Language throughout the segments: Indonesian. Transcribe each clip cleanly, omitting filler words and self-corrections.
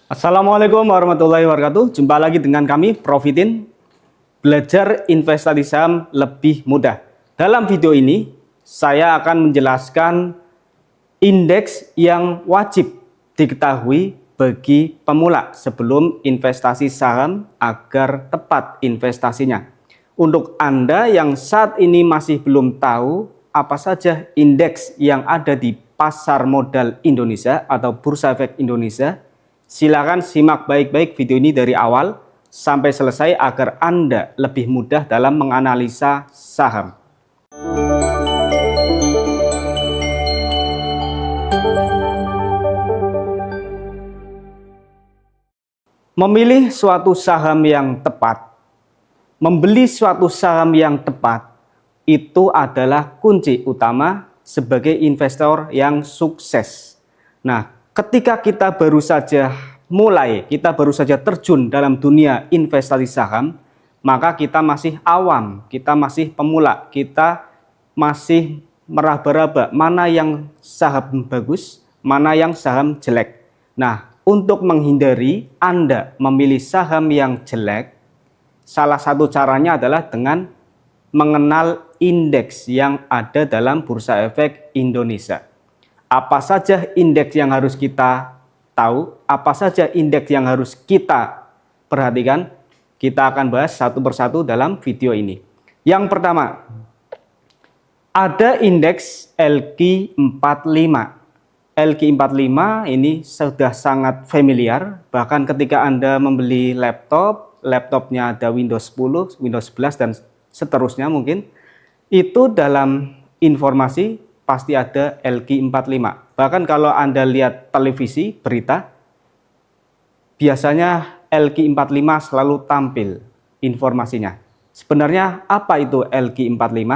Assalamualaikum warahmatullahi wabarakatuh. Jumpa lagi dengan kami, Profitin. Belajar investasi saham lebih mudah. Dalam video ini, saya akan menjelaskan indeks yang wajib diketahui bagi pemula sebelum investasi saham agar tepat investasinya. Untuk Anda yang saat ini masih belum tahu apa saja indeks yang ada di pasar modal Indonesia atau Bursa Efek Indonesia, silakan simak baik-baik video ini dari awal sampai selesai agar Anda lebih mudah dalam menganalisa saham. Memilih suatu saham yang tepat, membeli suatu saham yang tepat, itu adalah kunci utama sebagai investor yang sukses. Nah, ketika kita baru saja terjun dalam dunia investasi saham, maka kita masih awam, kita masih pemula, kita masih meraba-raba mana yang saham bagus, mana yang saham jelek. Nah, untuk menghindari Anda memilih saham yang jelek, salah satu caranya adalah dengan mengenal indeks yang ada dalam Bursa Efek Indonesia. Apa saja indeks yang harus kita tahu, apa saja indeks yang harus kita perhatikan, kita akan bahas satu persatu dalam video ini. Yang pertama, ada indeks LQ45. LQ45 ini sudah sangat familiar, bahkan ketika Anda membeli laptopnya ada Windows 10, Windows 11 dan seterusnya mungkin, itu dalam informasi pasti ada LQ45. Bahkan kalau Anda lihat televisi, berita, biasanya LQ45 selalu tampil informasinya. Sebenarnya apa itu LQ45?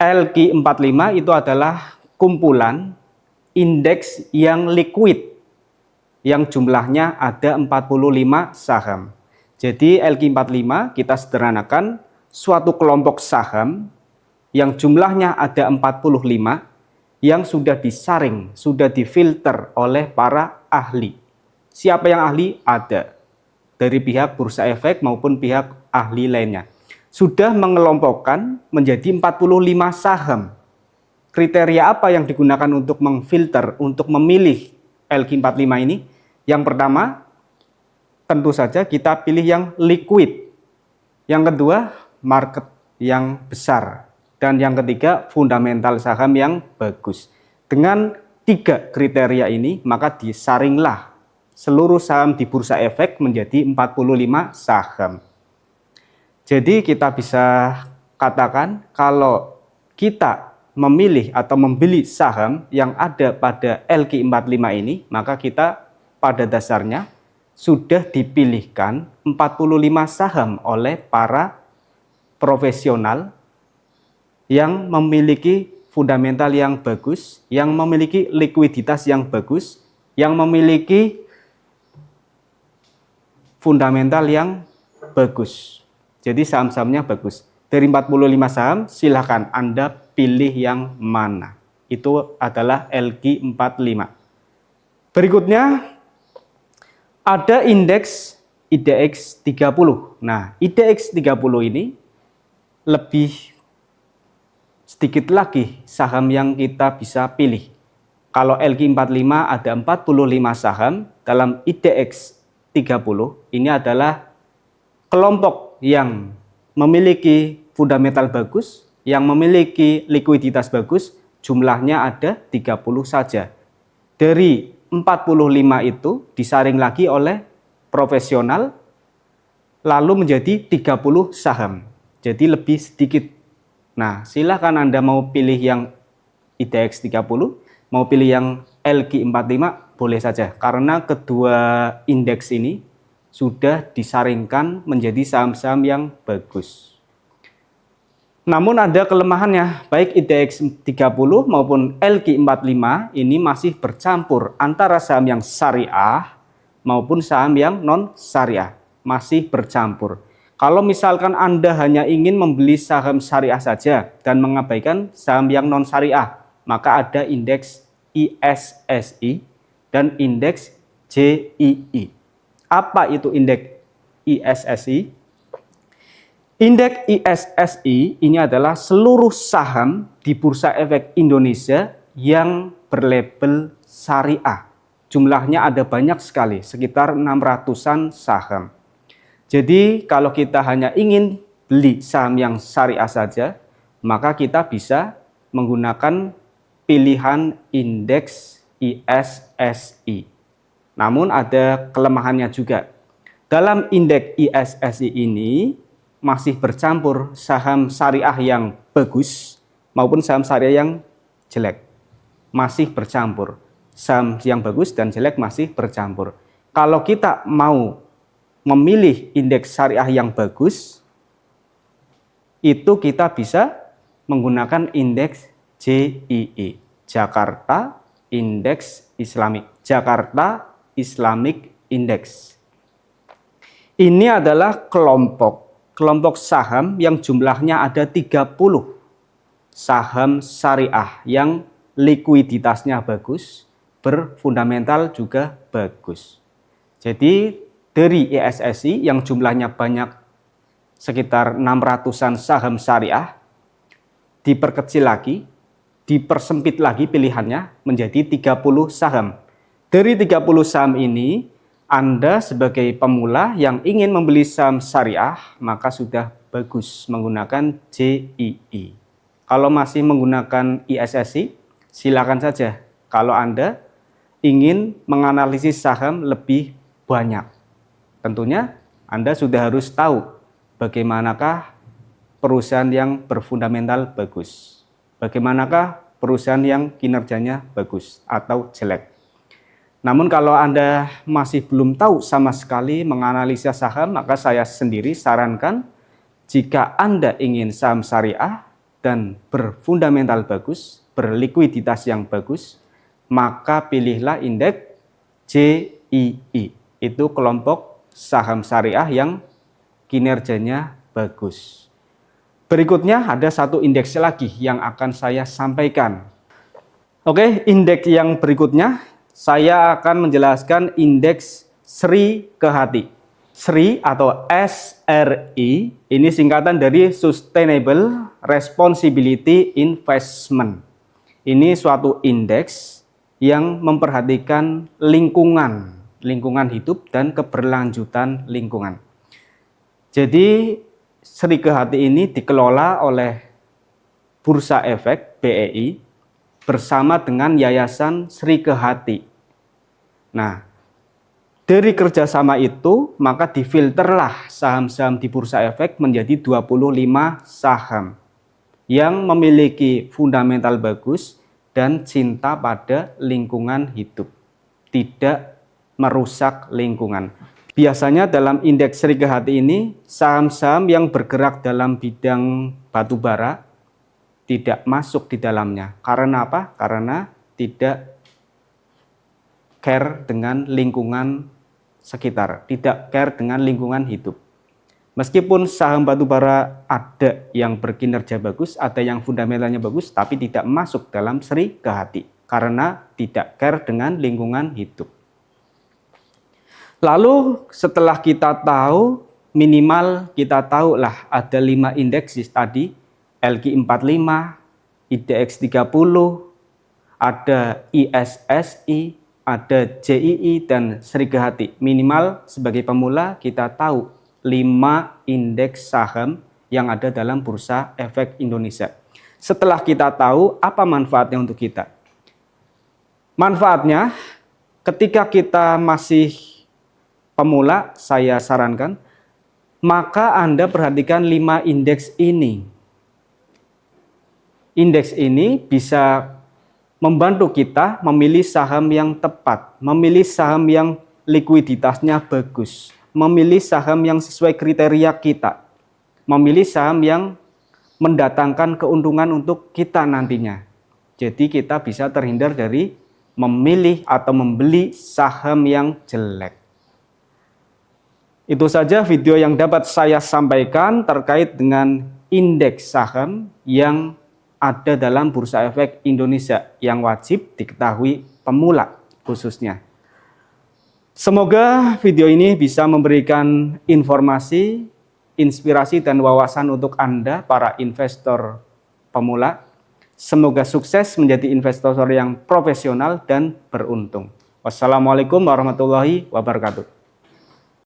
LQ45 itu adalah kumpulan indeks yang liquid, yang jumlahnya ada 45 saham. Jadi LQ45 kita sederhanakan suatu kelompok saham yang jumlahnya ada 45 yang sudah disaring, sudah difilter oleh para ahli. Siapa yang ahli? Ada. Dari pihak Bursa Efek maupun pihak ahli lainnya. Sudah mengelompokkan menjadi 45 saham. Kriteria apa yang digunakan untuk memfilter, untuk memilih LQ45 ini? Yang pertama, tentu saja kita pilih yang liquid. Yang kedua, market yang besar. Dan yang ketiga, fundamental saham yang bagus. Dengan 3 kriteria ini, maka disaringlah seluruh saham di Bursa Efek menjadi 45 saham. Jadi kita bisa katakan kalau kita memilih atau membeli saham yang ada pada LQ45 ini, maka kita pada dasarnya sudah dipilihkan 45 saham oleh para profesional yang memiliki fundamental yang bagus, yang memiliki likuiditas yang bagus, yang memiliki fundamental yang bagus. Jadi saham-sahamnya bagus. Dari 45 saham, silakan Anda pilih yang mana. Itu adalah LQ45. Berikutnya, ada indeks IDX 30. Nah, IDX 30 ini lebih sedikit lagi saham yang kita bisa pilih. Kalau LQ45 ada 45 saham, dalam IDX 30 ini adalah kelompok yang memiliki fundamental bagus, yang memiliki likuiditas bagus, jumlahnya ada 30 saja. Dari 45 itu disaring lagi oleh profesional, lalu menjadi 30 saham. Jadi lebih sedikit. Nah, silakan Anda mau pilih yang IDX 30, mau pilih yang LQ45, boleh saja. Karena kedua indeks ini sudah disaringkan menjadi saham-saham yang bagus. Namun ada kelemahannya, baik IDX 30 maupun LQ45 ini masih bercampur antara saham yang syariah maupun saham yang non-syariah. Masih bercampur. Kalau misalkan Anda hanya ingin membeli saham syariah saja dan mengabaikan saham yang non-syariah, maka ada indeks ISSI dan indeks JII. Apa itu indeks ISSI? Indeks ISSI ini adalah seluruh saham di Bursa Efek Indonesia yang berlabel syariah. Jumlahnya ada banyak sekali, sekitar 600-an saham. Jadi kalau kita hanya ingin beli saham yang syariah saja, maka kita bisa menggunakan pilihan indeks ISSI. Namun ada kelemahannya juga. Dalam indeks ISSI ini masih bercampur saham syariah yang bagus maupun saham syariah yang jelek. Masih bercampur. Saham yang bagus dan jelek masih bercampur. Kalau kita mau memilih indeks syariah yang bagus, itu kita bisa menggunakan indeks JII, Jakarta Indeks Islamik. Jakarta Islamic Index. Ini adalah kelompok saham yang jumlahnya ada 30 saham syariah yang likuiditasnya bagus, berfundamental juga bagus. Jadi dari ISSI yang jumlahnya banyak sekitar 600-an saham syariah, diperkecil lagi, dipersempit lagi pilihannya menjadi 30 saham. Dari 30 saham ini, Anda sebagai pemula yang ingin membeli saham syariah, maka sudah bagus menggunakan JII. Kalau masih menggunakan ISSI, silakan saja. Kalau Anda ingin menganalisis saham lebih banyak, tentunya Anda sudah harus tahu bagaimanakah perusahaan yang berfundamental bagus, bagaimanakah perusahaan yang kinerjanya bagus atau jelek. Namun kalau Anda masih belum tahu sama sekali menganalisa saham, maka saya sendiri sarankan jika Anda ingin saham syariah dan berfundamental bagus, berlikuiditas yang bagus, maka pilihlah indeks JII. Itu kelompok saham syariah yang kinerjanya bagus. Berikutnya ada satu indeks lagi yang akan saya sampaikan. Oke, indeks yang berikutnya saya akan menjelaskan indeks Sri ke Hati. Sri atau SRI ini singkatan dari Sustainable Responsibility Investment. Ini suatu indeks yang memperhatikan lingkungan hidup dan keberlanjutan lingkungan. Jadi Sri ke Hati ini dikelola oleh Bursa Efek BEI bersama dengan Yayasan Sri ke Hati. Nah, dari kerjasama itu maka difilterlah saham-saham di Bursa Efek menjadi 25 saham yang memiliki fundamental bagus dan cinta pada lingkungan hidup, tidak merusak lingkungan. Biasanya dalam indeks Sri ke Hati ini, saham-saham yang bergerak dalam bidang batu bara tidak masuk di dalamnya. Karena apa? Karena tidak care dengan lingkungan sekitar, tidak care dengan lingkungan hidup. Meskipun saham batu bara ada yang berkinerja bagus, ada yang fundamentalnya bagus, tapi tidak masuk dalam Sri ke Hati karena tidak care dengan lingkungan hidup. Lalu setelah kita tahu, minimal kita tahulah ada 5 indeks tadi, LQ45, IDX 30, ada ISSI, ada JII, dan Sri ke Hati. Minimal sebagai pemula kita tahu 5 indeks saham yang ada dalam Bursa Efek Indonesia. Setelah kita tahu, apa manfaatnya untuk kita? Manfaatnya, ketika kita masih pemula, saya sarankan, maka Anda perhatikan 5 indeks ini. Indeks ini bisa membantu kita memilih saham yang tepat, memilih saham yang likuiditasnya bagus, memilih saham yang sesuai kriteria kita, memilih saham yang mendatangkan keuntungan untuk kita nantinya. Jadi kita bisa terhindar dari memilih atau membeli saham yang jelek. Itu saja video yang dapat saya sampaikan terkait dengan indeks saham yang ada dalam Bursa Efek Indonesia yang wajib diketahui pemula khususnya. Semoga video ini bisa memberikan informasi, inspirasi, dan wawasan untuk Anda, para investor pemula. Semoga sukses menjadi investor yang profesional dan beruntung. Wassalamualaikum warahmatullahi wabarakatuh.